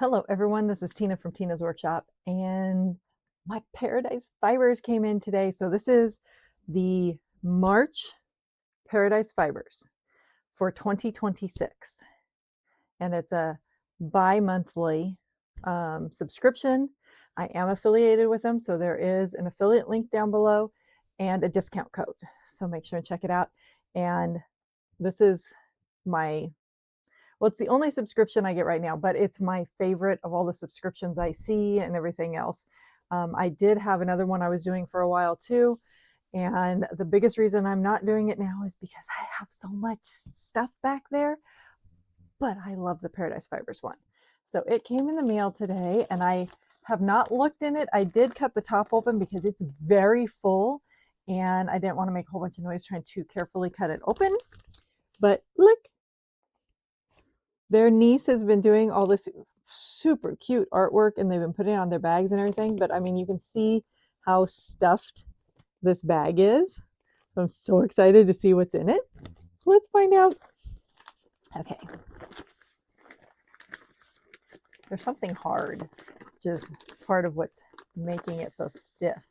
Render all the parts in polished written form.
Hello, everyone. This is Tina from Tina's Workshop, and my Paradise Fibers came in today. So this is the March Paradise Fibers for 2026, and it's a bi-monthly subscription. I am affiliated with them, so there is an affiliate link down below and a discount code. So make sure and check it out. And this is my well, it's the only subscription I get right now, but it's my favorite of all the subscriptions I see and everything else. I did have another one I was doing for a while too. And the biggest reason I'm not doing it now is because I have so much stuff back there. But I love the Paradise Fibers one. So it came in the mail today and I have not looked in it. I did cut the top open because it's very full and I didn't want to make a whole bunch of noise trying to carefully cut it open. But look, their niece has been doing all this super cute artwork and they've been putting it on their bags and everything. But I mean, you can see how stuffed this bag is. I'm so excited to see what's in it. So let's find out. Okay. There's something hard, which is part of what's making it so stiff.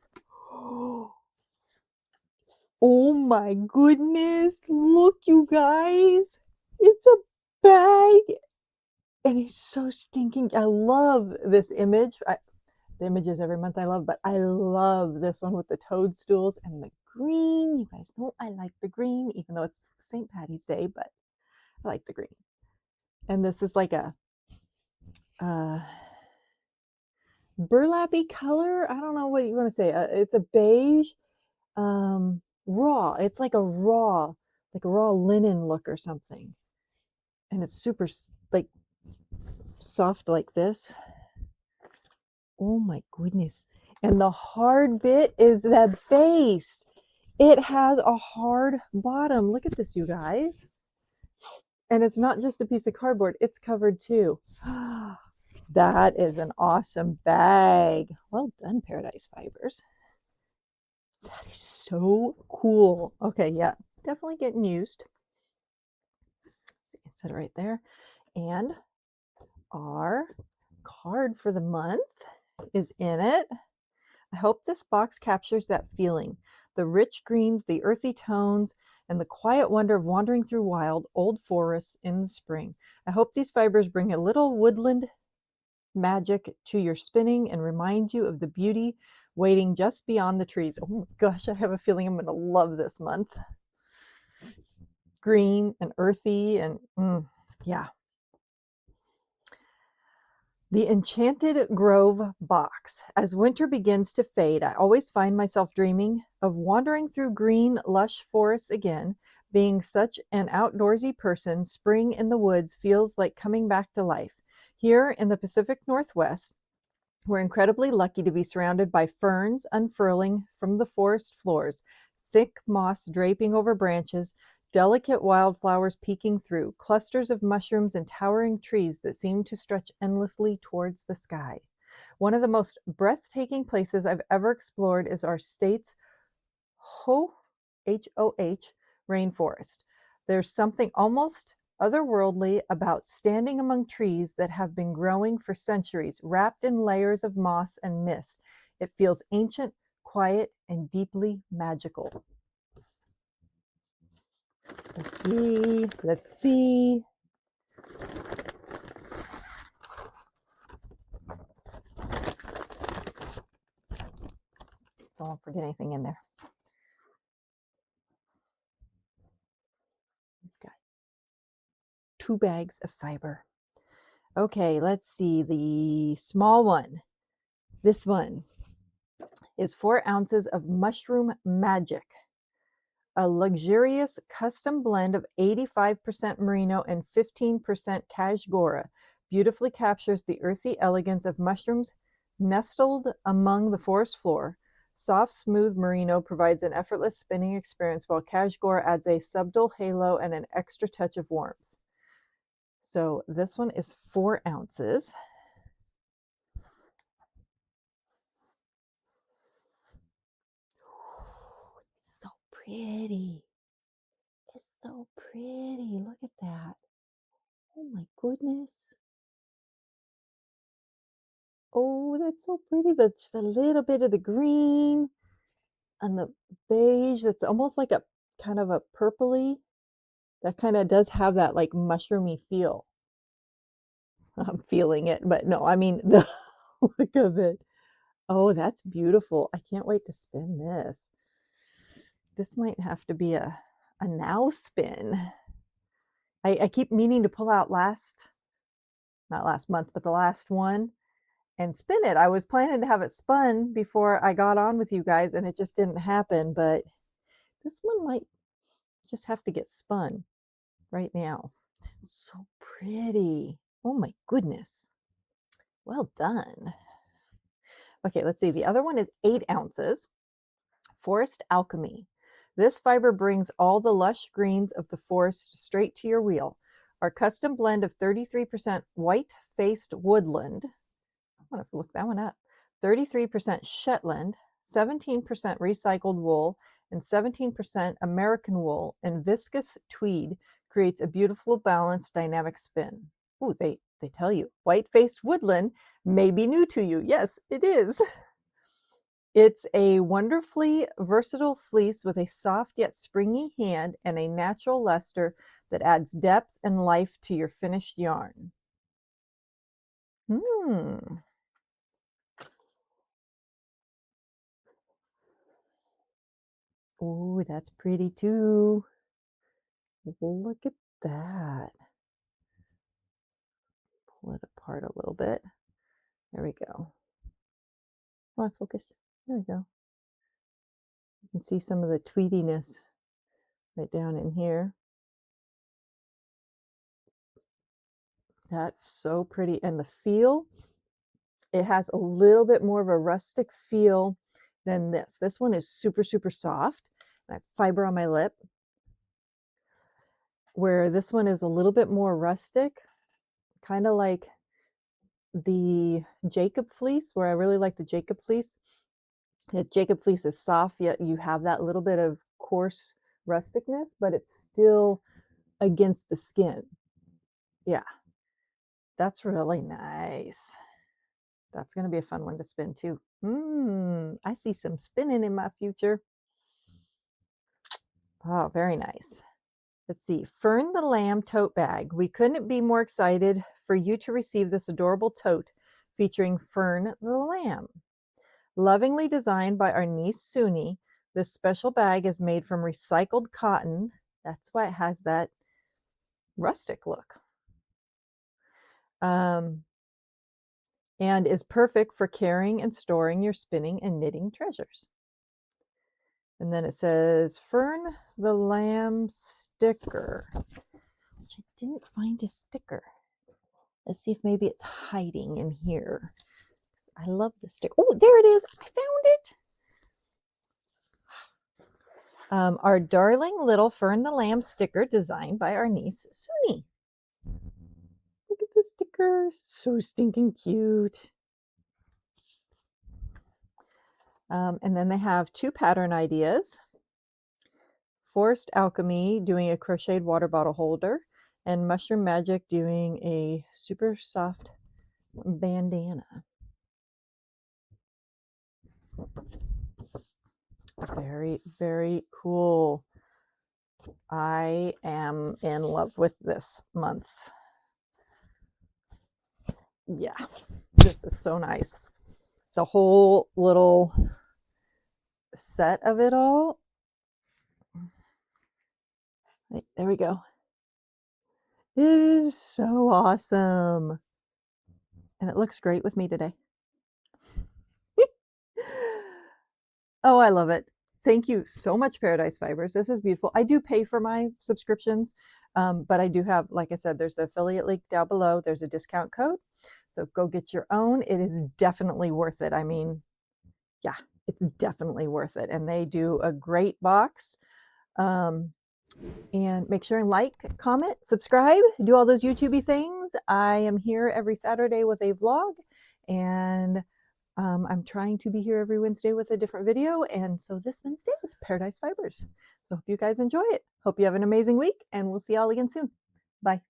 Oh my goodness. Look, you guys. It's a bag. And it's so stinking. I love this image. The images every month I love, but I love this one with the toadstools and the green. You guys know I like the green, even though it's St. Patty's Day, but I like the green. And this is like a burlappy color. I don't know what you want to say. It's a beige, raw. It's like a raw linen look or something. And it's super like soft like this. Oh my goodness. And the hard bit is the base. It has a hard bottom. Look at this, you guys. And it's not just a piece of cardboard, it's covered too. That is an awesome bag. Well done, Paradise Fibers. That is so cool. Okay, yeah, definitely getting used. Let's see, set it right there. And our card for the month is in it. I hope this box captures that feeling, the rich greens, the earthy tones, and the quiet wonder of wandering through wild, old forests in the spring. I hope these fibers bring a little woodland magic to your spinning and remind you of the beauty waiting just beyond the trees. Oh my gosh, I have a feeling I'm going to love this month. Green and earthy and yeah. The Enchanted Grove box. As winter begins to fade, I always find myself dreaming of wandering through green, lush forests again. Being such an outdoorsy person, spring in the woods feels like coming back to life. Here in the Pacific Northwest, we're incredibly lucky to be surrounded by ferns unfurling from the forest floors, thick moss draping over branches, delicate wildflowers peeking through, clusters of mushrooms and towering trees that seem to stretch endlessly towards the sky. One of the most breathtaking places I've ever explored is our state's Ho H-O-H rainforest. There's something almost otherworldly about standing among trees that have been growing for centuries, wrapped in layers of moss and mist. It feels ancient, quiet, and deeply magical. Let's see. Don't forget anything in there. We've got 2 bags of fiber. Okay, let's see. The small one. This one is 4 ounces of mushroom magic. A luxurious custom blend of 85% merino and 15% cashgora beautifully captures the earthy elegance of mushrooms nestled among the forest floor. Soft, smooth merino provides an effortless spinning experience, while cashgora adds a subtle halo and an extra touch of warmth. So this one is 4 ounces. It's so pretty. It's so pretty. Look at that. Oh my goodness. Oh, that's so pretty. That's a little bit of the green and the beige. That's almost like a kind of a purpley. That kinda does have that, like, mushroomy feel. I'm feeling it, but no, I mean, the look of it. Oh, that's beautiful. I can't wait to spin this. This might have to be a now spin. I keep meaning to pull out not last month, but the last one and spin it. I was planning to have it spun before I got on with you guys, and it just didn't happen, but this one might just have to get spun right now. So pretty. Oh my goodness. Well done. Okay, let's see. The other one is 8 ounces. Forest Alchemy. This fiber brings all the lush greens of the forest straight to your wheel. Our custom blend of 33% white-faced woodland. I'm gonna have to look that one up. 33% Shetland, 17% recycled wool, and 17% American wool and viscous tweed creates a beautiful, balanced, dynamic spin. Ooh, they tell you white-faced woodland may be new to you. Yes, it is. It's a wonderfully versatile fleece with a soft yet springy hand and a natural luster that adds depth and life to your finished yarn. Hmm. Oh, that's pretty too. Look at that. Pull it apart a little bit. There we go. Come on, focus. There we go. You can see some of the tweediness right down in here. That's so pretty. And the feel, it has a little bit more of a rustic feel than this. This one is super, super soft. I have fiber on my lip, where this one is a little bit more rustic, kind of like the Jacob fleece, where I really like the Jacob fleece. The Jacob fleece is soft, yet you have that little bit of coarse rusticness, but it's still against the skin. Yeah, that's really nice. That's going to be a fun one to spin too. I see some spinning in my future. Oh, very nice. Let's see. Fern the Lamb tote bag. We couldn't be more excited for you to receive this adorable tote featuring Fern the Lamb. Lovingly designed by our niece Suni, this special bag is made from recycled cotton. That's why it has that rustic look. And is perfect for carrying and storing your spinning and knitting treasures. And then it says Fern the Lamb sticker, which I didn't find a sticker. Let's see if maybe it's hiding in here. I love the sticker. Oh, there it is. I found it. Our darling little Fern the Lamb sticker designed by our niece, Suni. Look at the sticker. So stinking cute. And then they have 2 pattern ideas. Forest Alchemy doing a crocheted water bottle holder, and Mushroom Magic doing a super soft bandana. Very, very cool. I am in love with this month's. Yeah, this is so nice. The whole little set of it all. Right, there we go. It is so awesome. And it looks great with me today. Oh, I love it. Thank you so much, Paradise Fibers. This is beautiful. I do pay for my subscriptions, but I do have, like I said, there's the affiliate link down below. There's a discount code. So go get your own. It is definitely worth it. I mean, yeah, it's definitely worth it. And they do a great box. And make sure and like, comment, subscribe, do all those YouTubey things. I am here every Saturday with a vlog, and I'm trying to be here every Wednesday with a different video. And so this Wednesday is Paradise Fibers. So hope you guys enjoy it. Hope you have an amazing week, and we'll see y'all again soon. Bye.